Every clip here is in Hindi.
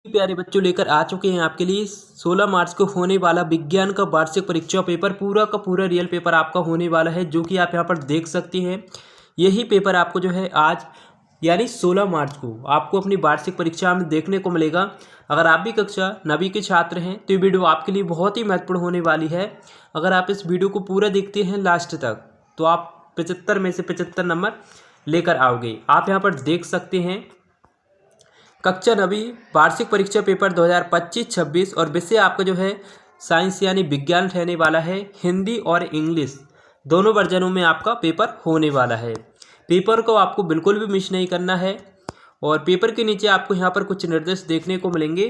प्यारे बच्चों लेकर आ चुके हैं आपके लिए 16 मार्च को होने वाला विज्ञान का वार्षिक परीक्षा पेपर पूरा का पूरा रियल पेपर आपका होने वाला है, जो कि आप यहां पर देख सकते हैं। यही पेपर आपको जो है आज यानी 16 मार्च को आपको अपनी वार्षिक परीक्षा में देखने को मिलेगा। अगर आप भी कक्षा 9वीं के छात्र हैं तो ये वीडियो आपके लिए बहुत ही महत्वपूर्ण होने वाली है। अगर आप इस वीडियो को पूरा देखते हैं लास्ट तक तो आप 75 में से 75 नंबर लेकर आओगे। आप यहाँ पर देख सकते हैं कक्षा 9वीं वार्षिक परीक्षा पेपर 2025-26 और विषय आपका जो है साइंस यानी विज्ञान रहने वाला है। हिंदी और इंग्लिश दोनों वर्जनों में आपका पेपर होने वाला है। पेपर को आपको बिल्कुल भी मिस नहीं करना है। और पेपर के नीचे आपको यहाँ पर कुछ निर्देश देखने को मिलेंगे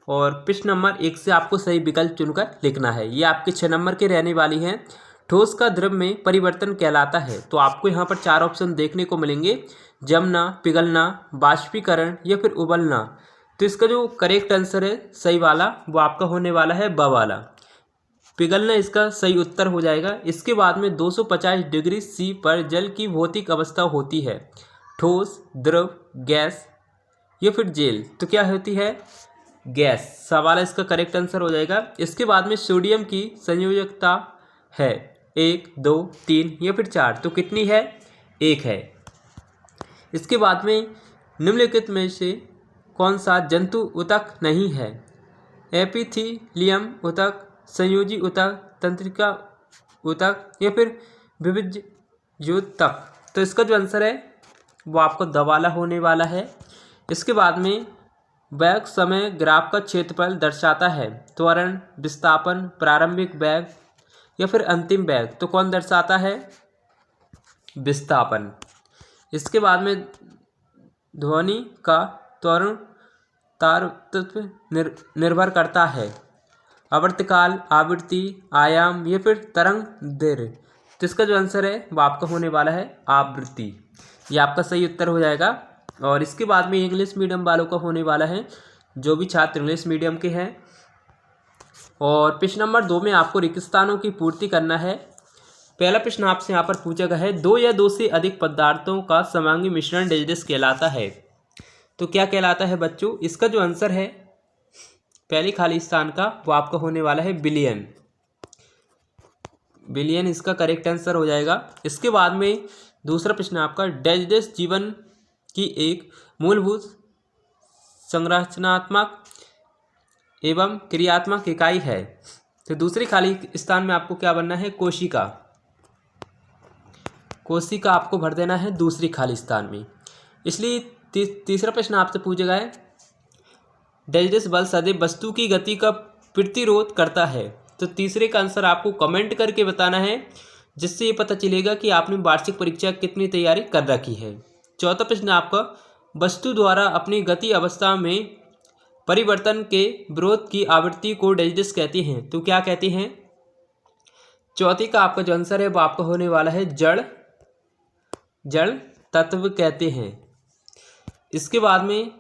और पृष्ठ नंबर 1 से आपको सही विकल्प चुनकर लिखना है। ये आपके 6 नंबर के रहने वाली हैं। ठोस का द्रव में परिवर्तन कहलाता है, तो आपको यहाँ पर 4 ऑप्शन देखने को मिलेंगे, जमना, पिघलना, बाष्पीकरण या फिर उबलना। तो इसका जो करेक्ट आंसर है सही वाला वो आपका होने वाला है ब वाला, पिघलना इसका सही उत्तर हो जाएगा। इसके बाद में 250 डिग्री सी पर जल की भौतिक अवस्था होती है, ठोस, द्रव, गैस या फिर जेल। तो क्या होती है? गैस। सवाल इसका करेक्ट आंसर हो जाएगा। इसके बाद में सोडियम की संयोजकता है 1, 2, 3 या फिर 4, तो कितनी है? 1 है। इसके बाद में निम्नलिखित में से कौन सा जंतु ऊतक नहीं है? एपिथीलियम ऊतक, संयोजी ऊतक, तंत्रिका ऊतक या फिर विभज्योतक। तो इसका जो आंसर है वो आपको दवाला होने वाला है। इसके बाद में वेग समय ग्राफ का क्षेत्रफल दर्शाता है, त्वरण, विस्थापन, प्रारंभिक वेग या फिर अंतिम वेग। तो कौन दर्शाता है? विस्थापन। इसके बाद में ध्वनि का त्वरण तारतत्व निर्भर करता है, आवर्तकाल, आवृत्ति, आयाम या फिर तरंग दैर्घ्य। तो इसका जो आंसर है वो आपका होने वाला है आवृत्ति। ये आपका सही उत्तर हो जाएगा। और इसके बाद में इंग्लिश मीडियम वालों का होने वाला है, जो भी छात्र इंग्लिश मीडियम के हैं। और प्रश्न नंबर 2 में आपको रिक्त स्थानों की पूर्ति करना है। पहला प्रश्न आपसे यहाँ पर पूछा गया है, 2 या 2 से अधिक पदार्थों का समांगी मिश्रण डैश कहलाता है। तो क्या कहलाता है बच्चों? इसका जो आंसर है पहली खाली स्थान का वो आपका होने वाला है बिलियन। बिलियन इसका करेक्ट आंसर हो जाएगा। इसके बाद में दूसरा प्रश्न आपका, डैश जीवन की एक मूलभूत संरचनात्मक एवं क्रियात्मक इकाई है। तो दूसरी खाली स्थान में आपको क्या बनना है? कोशिका। कोशिका आपको भर देना है दूसरी खाली स्थान में। इसलिए तीसरा प्रश्न आपसे पूछा गया है, डैश बल सदैव वस्तु की गति का प्रतिरोध करता है। तो तीसरे का आंसर आपको कमेंट करके बताना है, जिससे ये पता चलेगा कि आपने वार्षिक परीक्षा कितनी तैयारी कर रखी है। चौथा प्रश्न आपका, वस्तु द्वारा अपनी गति अवस्था में परिवर्तन के विरोध की आवृत्ति को डैश कहते हैं। तो क्या कहते हैं? चौथी का आपका जो आंसर है वो आपका होने वाला है जड़ तत्व कहते हैं। इसके बाद में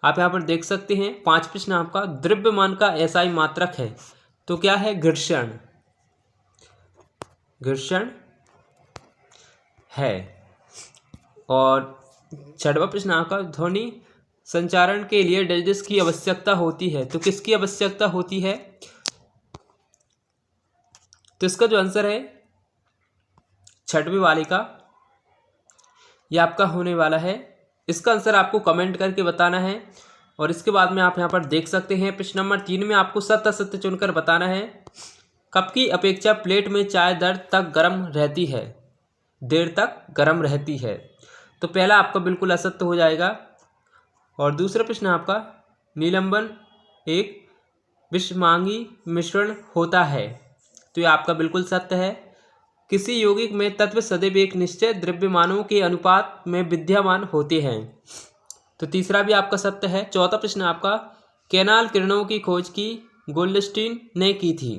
आप यहाँ पर देख सकते हैं 5 प्रश्न आपका, द्रव्यमान का एसआई मात्रक है। तो क्या है? घर्षण। घर्षण है। और 6वां प्रश्न आपका, ध्वनि संचारण के लिए डैश की आवश्यकता होती है। तो किसकी आवश्यकता होती है? तो इसका जो आंसर है 6वें वाले का ये आपका होने वाला है। इसका आंसर आपको कमेंट करके बताना है। और इसके बाद में आप यहाँ पर देख सकते हैं प्रश्न नंबर 3 में आपको सत्य असत्य चुनकर बताना है। कप की अपेक्षा प्लेट में चाय देर तक गर्म रहती है। तो पहला आपका बिल्कुल असत्य हो जाएगा। और दूसरा प्रश्न आपका, निलंबन एक विषमांगी मिश्रण होता है। तो ये आपका बिल्कुल सत्य है। किसी यौगिक में तत्व सदैव एक निश्चित द्रव्यमानों के अनुपात में विद्यमान होते हैं। तो तीसरा भी आपका सत्य है। चौथा प्रश्न आपका, कैनाल किरणों की खोज की गोल्डस्टीन ने की थी।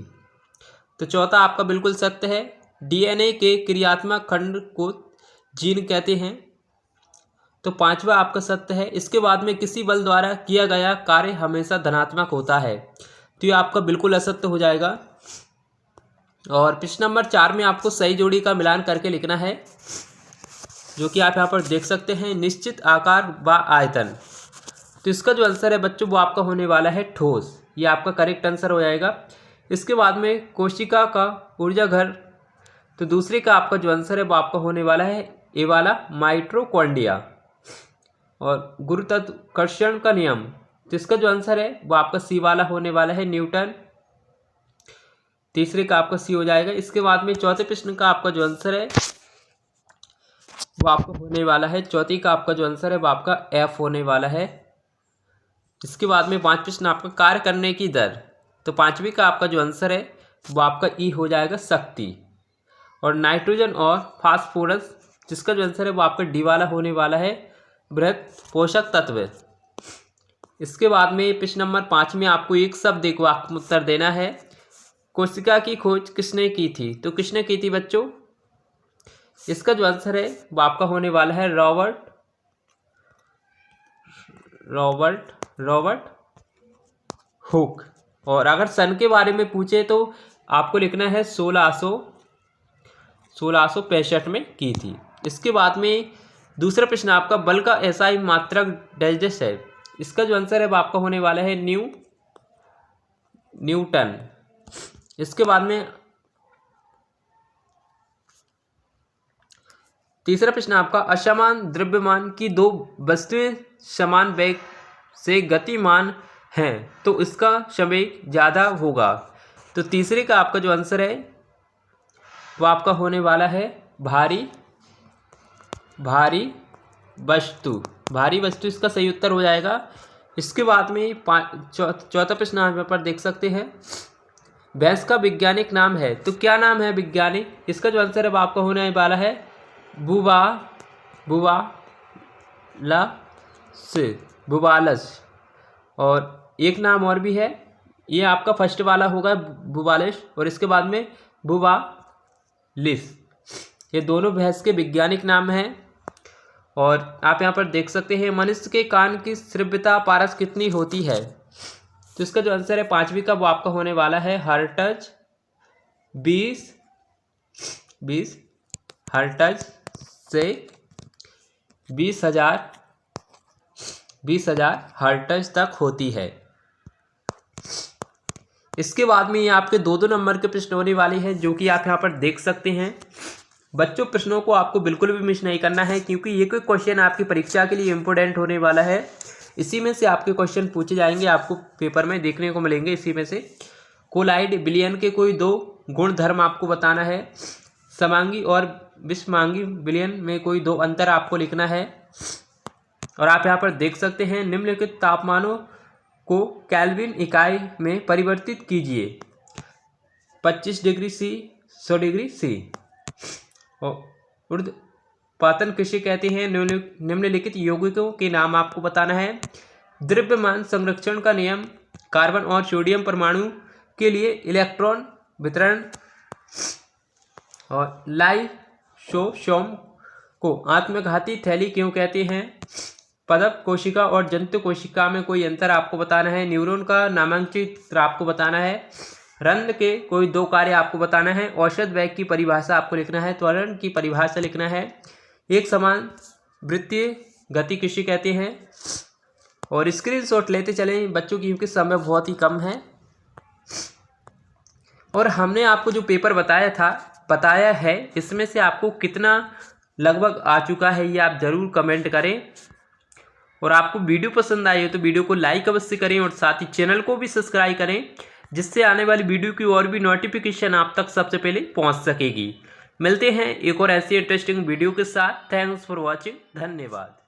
तो चौथा आपका बिल्कुल सत्य है। डीएनए के क्रियात्मक खंड को जीन कहते हैं। तो 5वां आपका सत्य है। इसके बाद में किसी बल द्वारा किया गया कार्य हमेशा धनात्मक होता है। तो ये आपका बिल्कुल असत्य हो जाएगा। और प्रश्न नंबर 4 में आपको सही जोड़ी का मिलान करके लिखना है, जो कि आप यहाँ पर देख सकते हैं। निश्चित आकार व आयतन। तो इसका जो आंसर है बच्चों वो आपका होने वाला है ठोस। ये आपका करेक्ट आंसर हो जाएगा। इसके बाद में कोशिका का ऊर्जा घर, तो दूसरे का आपका जो आंसर है वो आपका होने वाला है ए वाला माइटोकॉन्ड्रिया। और गुरुत्वाकर्षण का नियम, तो इसका जो आंसर है वो आपका सी वाला होने वाला है न्यूटन। तीसरे का आपका सी हो जाएगा। इसके बाद में चौथे प्रश्न का आपका जो आंसर है वो आपका होने वाला है, चौथी का आपका जो आंसर है वो आपका एफ होने वाला है। इसके बाद में 5 प्रश्न आपका कार्य करने की दर, तो 5वीं का आपका जो आंसर है वो आपका ई हो जाएगा शक्ति। और नाइट्रोजन और फास्फोरस, जिसका जो आंसर है वो आपका डी वाला होने वाला है बृहत पोषक तत्व। इसके बाद में प्रश्न नंबर 5 में आपको एक शब्द एक वाक्य में उत्तर देना है। कोशिका की खोज किसने की थी, तो किसने की थी बच्चों? इसका जो आंसर है वो आपका होने वाला है रॉबर्ट हुक। और अगर सन के बारे में पूछे तो आपको लिखना है 1665 में की थी। इसके बाद में दूसरा प्रश्न आपका बल का एसआई मात्रक डैश है। इसका जो आंसर है वो आपका होने वाला है न्यूटन। इसके बाद में तीसरा प्रश्न आपका असमान द्रव्यमान की दो वस्तुएं समान वेग से गतिमान हैं तो इसका संवेग ज़्यादा होगा। तो तीसरे का आपका जो आंसर है वो आपका होने वाला है भारी वस्तु इसका सही उत्तर हो जाएगा। इसके बाद में चौथा प्रश्न आप यहाँ पर देख सकते हैं, भैंस का वैज्ञानिक नाम है, तो क्या नाम है वैज्ञानिक? इसका जो आंसर है वो आपका होने वाला है बुवालस। और एक नाम और भी है, ये आपका फर्स्ट वाला होगा बुवालिस और इसके बाद में बुवालिस। ये दोनों भैंस के वैज्ञानिक नाम हैं। और आप यहाँ पर देख सकते हैं मनुष्य के कान की श्रव्यता पारस कितनी होती है, तो इसका जो आंसर है 5वीं का वो आपका होने वाला है हर्ट्ज 20 हर्ट्ज से 20,000 हर्ट्ज तक होती है। इसके बाद में ये आपके 2-2 नंबर के प्रश्न होने वाले हैं जो कि आप यहाँ पर देख सकते हैं। बच्चों प्रश्नों को आपको बिल्कुल भी मिस नहीं करना है क्योंकि ये कोई क्वेश्चन आपकी परीक्षा के लिए इम्पोर्टेंट होने वाला है। इसी में से आपके क्वेश्चन पूछे जाएंगे, आपको पेपर में देखने को मिलेंगे। इसी में से कोलाइड विलयन के कोई 2 गुण धर्म आपको बताना है। समांगी और विषमांगी विलयन में कोई 2 अंतर आपको लिखना है। और आप यहाँ पर देख सकते हैं निम्नलिखित तापमानों को केल्विन इकाई में परिवर्तित कीजिए। 25 डिग्री सी, 100 डिग्री सी। ऊर्ध्वपातन किसे कहते हैं? निम्नलिखित यौगिकों के नाम आपको बताना है। द्रव्यमान संरक्षण का नियम, कार्बन और सोडियम परमाणु के लिए इलेक्ट्रॉन वितरण, और लाइसोसोम को आत्मघाती थैली क्यों कहते हैं? पदप कोशिका और जंतु कोशिका में कोई अंतर आपको बताना है। न्यूरॉन का नामांकित आपको बताना है। रंध्र के कोई 2 कार्य आपको बताना है। औसत वेग की परिभाषा आपको लिखना है। त्वरण की परिभाषा लिखना है। एक समान वृत्तीय गति किसे कहते हैं? और स्क्रीनशॉट लेते चलें बच्चों की क्योंकि समय बहुत ही कम है। और हमने आपको जो पेपर बताया है इसमें से आपको कितना लगभग आ चुका है ये आप ज़रूर कमेंट करें। और आपको वीडियो पसंद आई हो तो वीडियो को लाइक अवश्य करें और साथ ही चैनल को भी सब्सक्राइब करें जिससे आने वाली वीडियो की और भी नोटिफिकेशन आप तक सबसे पहले पहुंच सकेगी। मिलते हैं एक और ऐसी इंटरेस्टिंग वीडियो के साथ। Thanks for watching. धन्यवाद।